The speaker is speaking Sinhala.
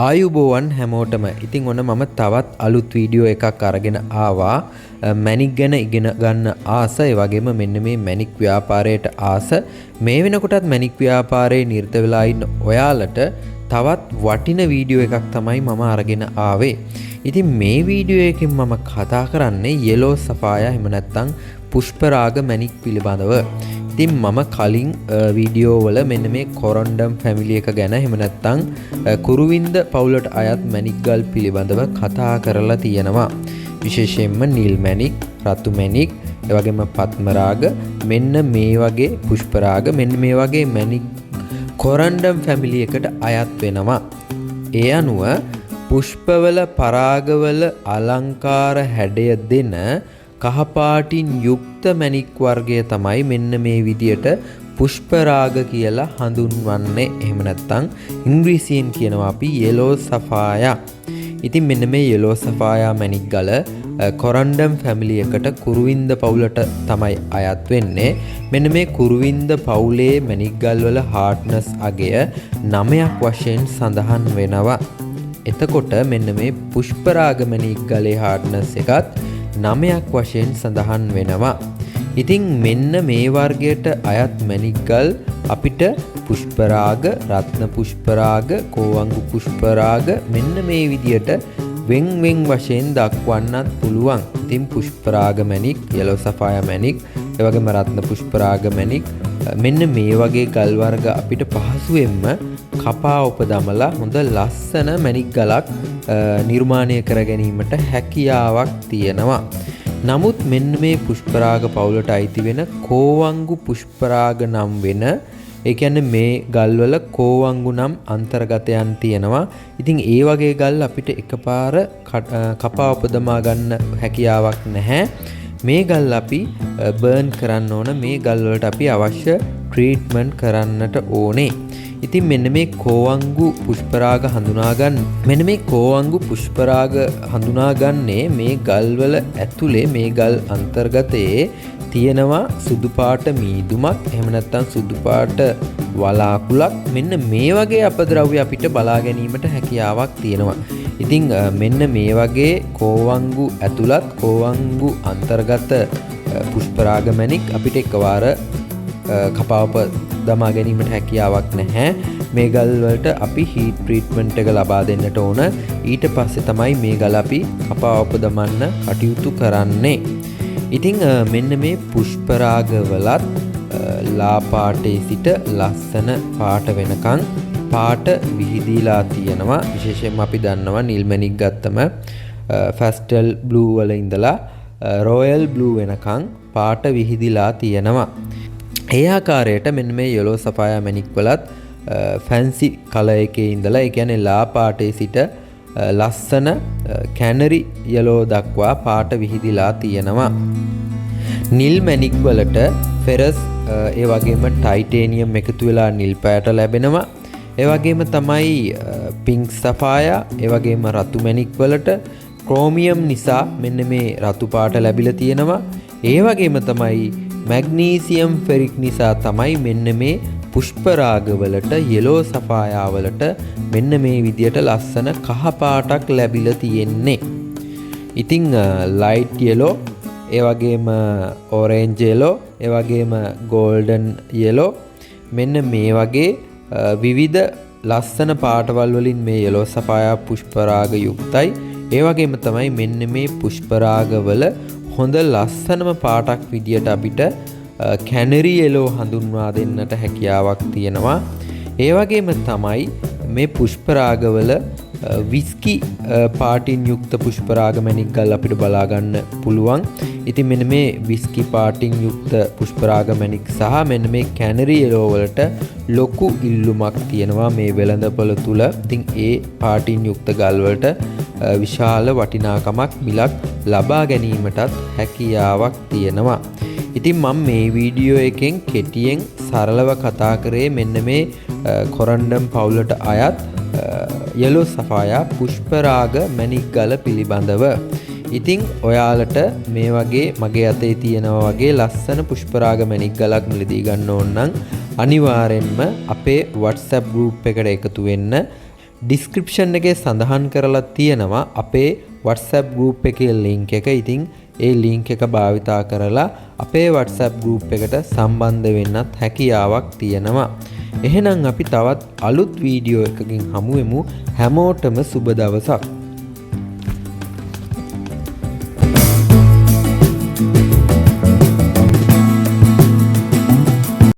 ආයුබෝවන් හැමෝටම. ඉතින් ඔන්න මම තවත් අලුත් වීඩියෝ එකක් අරගෙන ආවා. මැණික් ගැන ඉගෙන ගන්න ආස, ඒ වගේම මෙන්න මේ මැණික් ව්‍යාපාරයට ආස. මේ වෙනකොටත් මැණික් ව්‍යාපාරයේ නිරත වෙලා ඉන්න ඔයාලට තවත් වටින වීඩියෝ එකක් තමයි මම අරගෙන ආවේ. ඉතින් මේ වීඩියෝ එකෙන් මම කතා කරන්නේ යෙලෝ සෆායා එහෙම නැත්නම් පුෂ්පරාග මැණික් පිළිබඳව. ඉතින් මම කලින් වීඩියෝ වල මෙන්න මේ කොරොන්ඩම් ෆැමිලි එක ගැන එහෙම නැත්නම් කුරුවින්ද පවුලට අයත් මැණික් ගල් පිළිබඳව කතා කරලා තියෙනවා. විශේෂයෙන්ම නිල් මැණික්, රතු මැණික්, ඒ වගේම පත්මරාග, මෙන්න මේ වගේ පුෂ්පරාග, මෙන්න මේ වගේ මැණික් කොරොන්ඩම් ෆැමිලි එකට අයත් වෙනවා. ඒ අනුව පුෂ්පවල පරාගවල අලංකාර හැඩය දෙන කහපාටින් යුක්ත මැණික් වර්ගය තමයි මෙන්න මේ විදියට පුෂ්පරාග කියලා හඳුන්වන්නේ. එහෙම නැත්නම් ඉංග්‍රීසියෙන් කියනවා අපි යෙලෝ සෆායා. ඉතින් මෙන්න මේ යෙලෝ සෆායා මැණික් ගල කොරොන්ඩම් ෆැමිලි එකට කුරුවින්ද පවුලට තමයි අයත් වෙන්නේ. මෙන්න මේ කුරුවින්ද පවුලේ මැණික් ගල් වල හાર્ඩ්නස් අගය 9ක් වශයෙන් සඳහන් වෙනවා. එතකොට මෙන්න මේ පුෂ්පරාග මැණික් ගලේ හાર્ඩ්නස් එකත් 9ක් වශයෙන් සඳහන් වෙනවා. ඉතින් මෙන්න මේ වර්ගයට අයත් මැණික් ගල් අපිට පුෂ්පරාග, රත්න පුෂ්පරාග, කෝවංගු පුෂ්පරාග මෙන්න මේ විදියට වෙන් වශයෙන් දක්වන්නත් පුළුවන්. ඉතින් පුෂ්පරාග මැණික්, යෙලෝ සෆායා මැණික්, ඒ වගේම රත්න පුෂ්පරාග මැණික් මෙන්න මේ වගේ ගල් වර්ග අපිට පහසුවෙන්ම කපා උපදමලා හොඳ ලස්සන මැණික් ගලක් නිර්මාණය කර ගැනීමට හැකියාවක් තියෙනවා. නමුත් මෙන්න මේ පුෂ්පරාග පවුලට අයිති වෙන කෝවංගු පුෂ්පරාග නම් වෙන, ඒ කියන්නේ මේ ගල්වල කෝවංගු නම් අන්තර්ගතයන් තියෙනවා. ඉතින් ඒ වගේ ගල් අපිට එකපාර කපා උපදමා ගන්න හැකියාවක් නැහැ. මේ ගල් අපි බර්න් කරන්න ඕන. මේ ගල් වලට අපි අවශ්‍ය ට්‍රීට්මන්ට් කරන්නට ඕනේ. ඉතින් මෙන්න මේ කෝවංගු පුෂ්පරාග හඳුනාගන්නේ මේ ගල්වල ඇතුලේ මේ ගල් අන්තර්ගතයේ තියෙනවා සුදු පාට මීදුමක්, එහෙම නැත්නම් සුදු පාට වලාකුලක්. මෙන්න මේ වගේ අපද්‍රව්‍ය අපිට බලා ගැනීමට හැකියාවක් තියෙනවා. ඉතින් මෙන්න මේ වගේ කෝවංගු ඇතුළත් කෝවංගු අන්තර්ගත පුෂ්පරාග මැණික් අපිට එකවර කපාව දමා ගැනීමට හැකියාවක් නැහැ. මේ ගල් වලට අපි හීට් ට්‍රීට්මන්ට් එක ලබා දෙන්නට ඕන. ඊට පස්සේ තමයි මේ ගල අපි කපාව දමන්න කටයුතු කරන්නේ. ඉතින් මෙන්න මේ පුෂ්පරාග වලත් ලා පාටේ සිට ලස්සන පාට වෙනකන් පාට විහිදීලා තියෙනවා. විශේෂයෙන්ම අපි දන්නවා නිල් මැණික් ගත්තම ෆැස්ටල් බ්ලූ වල ඉඳලා රොයල් බ්ලූ වෙනකන් පාට විහිදීලා තියෙනවා. ඒ ආකාරයට මෙන්න මේ යෙලෝ සෆායා මැණික් වලත් ෆැන්සි කලර් එකේ ඉඳලා, ඒ කියන්නේ ලා පාටේ සිට ලස්සන කැනරි යෙලෝ දක්වා පාට විහිදීලා තියෙනවා. නිල් මැණික් වලට ෆෙරස් ඒ වගේම ටයිටේනියම් එකතු වෙලා නිල් පාට ලැබෙනවා. ඒ වගේම තමයි පින්ක් සෆායා, ඒ වගේම රතු මැණික් වලට ක්‍රෝමියම් නිසා මෙන්න මේ රතු පාට ලැබිලා තියෙනවා. ඒ වගේම තමයි මැග්නීසියම් ෆෙරික් නිසා තමයි මෙන්න මේ පුෂ්පරාග වලට, යෙලෝ සෆායා වලට මෙන්න මේ විදියට ලස්සන කහ පාටක් ලැබිලා තියෙන්නේ. ඉතින් ලයිට් යෙලෝ, ඒ වගේම ඔරෙන්ජ් යෙලෝ, ඒ වගේම ගෝල්ඩන් යෙලෝ මෙන්න මේ වගේ විවිධ ලස්සන පාටවල් වලින් මේ යෙලෝ සෆායා පුෂ්පරාග යුක්තයි. ඒ වගේම තමයි මෙන්න මේ පුෂ්පරාග වල හොඳ ලස්සනම පාටක් විදියට අපිට කැනරි යෙලෝ හඳුන්වා දෙන්නට හැකියාවක් තියෙනවා. ඒ වගේම තමයි මේ පුෂ්පරාගවල විස්කි පාටින් යුක්ත පුෂ්පරාග මැණික් ගල් අපිට බලා ගන්න පුළුවන්. ඉතින් මෙන්න මේ විස්කි පාටින් යුක්ත පුෂ්පරාග මැණික් සහ මෙන්න මේ කැනරි යෙලෝ වලට ලොකු ඉල්ලුමක් තියෙනවා මේ වෙළඳපොළ තුල. ඉතින් ඒ පාටින් යුක්ත ගල් වලට විශාල වටිනාකමක් මිලක් ලබා ගැනීමටත් හැකියාවක් තියෙනවා. ඉතින් මම මේ වීඩියෝ එකෙන් කෙටියෙන් සරලව කතා කරේ මෙන්න මේ කොරොන්ඩම් පවුලට අයත් යෙලෝ සෆායා පුෂ්පරාග මැණික් ගල පිළිබඳව. ඉතින් ඔයාලට මේ වගේ මගේ අතේ තියෙනවා වගේ ලස්සන පුෂ්පරාග මැණික් ගලක් මිලදී ගන්න ඕන නම් අනිවාර්යෙන්ම අපේ WhatsApp group එකට එකතු වෙන්න. ඩිස්ක්‍රිප්ෂන් එකේ සඳහන් කරලා තියෙනවා අපේ WhatsApp group එකේ link එක. ඉතින් ඒ link එක භාවිතා කරලා අපේ WhatsApp group එකට සම්බන්ධ වෙන්නත් හැකියාවක් තියෙනවා. එහෙනම් අපි තවත් අලුත් වීඩියෝ එකකින් හමු වෙමු. හැමෝටම සුබ දවසක්.